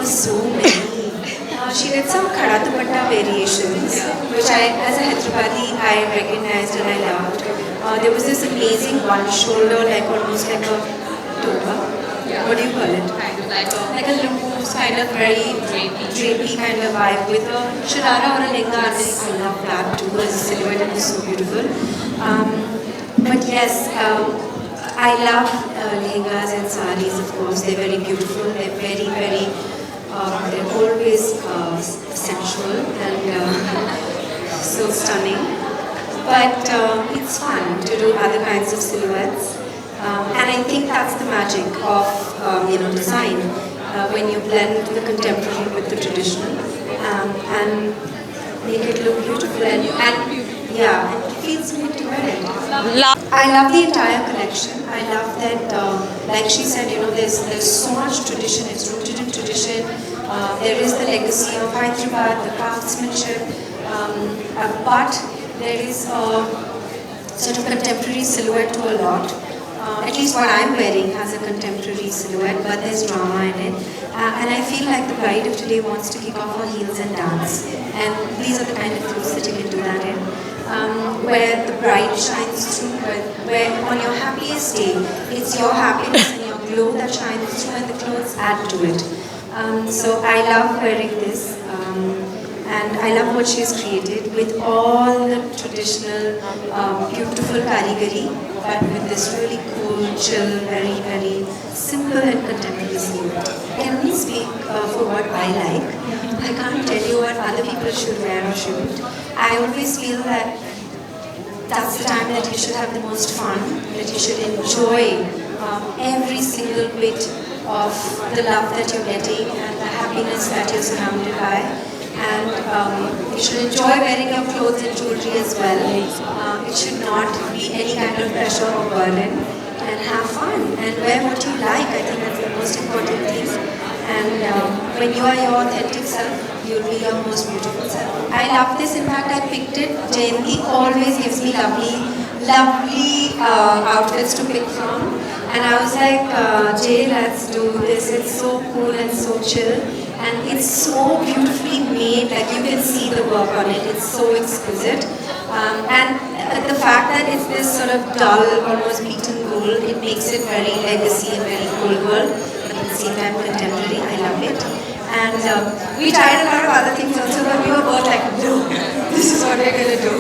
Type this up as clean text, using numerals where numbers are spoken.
so many. She did some Khada Dupatta variations, which as a Hyderabadi, I recognized and I loved. There was this amazing one shoulder, like almost like a toga. What do you call it? Like a loose, kind of very drapey kind of vibe with a sharara or a lehenga underneath. I love that too as a silhouette, and it's so beautiful. But yes, I love lehengas and saris, of course. They're very beautiful. They're very, they're always sensual and so stunning. But it's fun to do other kinds of silhouettes. And I think that's the magic of design, when you blend the contemporary with the traditional and make it look beautiful and yeah, and it feels good to wear it. I love the entire collection. I love that, like she said, there's so much tradition. It's rooted in tradition. There is the legacy of Hyderabad, the craftsmanship, but there is a sort of contemporary silhouette to a lot. At least what I'm wearing has a contemporary silhouette, but there's drama in it. And I feel like the bride of today wants to kick off her heels and dance. And these are the kind of clothes that you can do that in. Where the bride shines through, where on your happiest day, it's your happiness and your glow that shines through, and the clothes add to it. So I love wearing this. And I love what she's created with all the traditional, beautiful karigari, but with this really cool, chill, very simple and contemporary silhouette. I can only speak for what I like. I can't tell you what other people should wear or shouldn't. I always feel that that's the time that you should have the most fun, that you should enjoy every single bit of the love that you're getting and the happiness that you're surrounded by. And you should enjoy wearing your clothes and jewelry as well. It should not be any kind of pressure or burden. And have fun and wear what you like. I think that's the most important thing. And when you are your authentic self, you'll be your most beautiful self. I love this. In fact, I picked it. Jayanti always gives me lovely outfits to pick from. And I was like, Jay, let's do this. It's so cool and so chill. And it's so beautifully made, like you can see the work on it. It's so exquisite. And the fact that it's this sort of dull, almost beaten gold, it makes it very legacy and very old world, but at the same time contemporary. I love it. And we tried a lot of other things also, but we were both like, no, this is what we're going to do.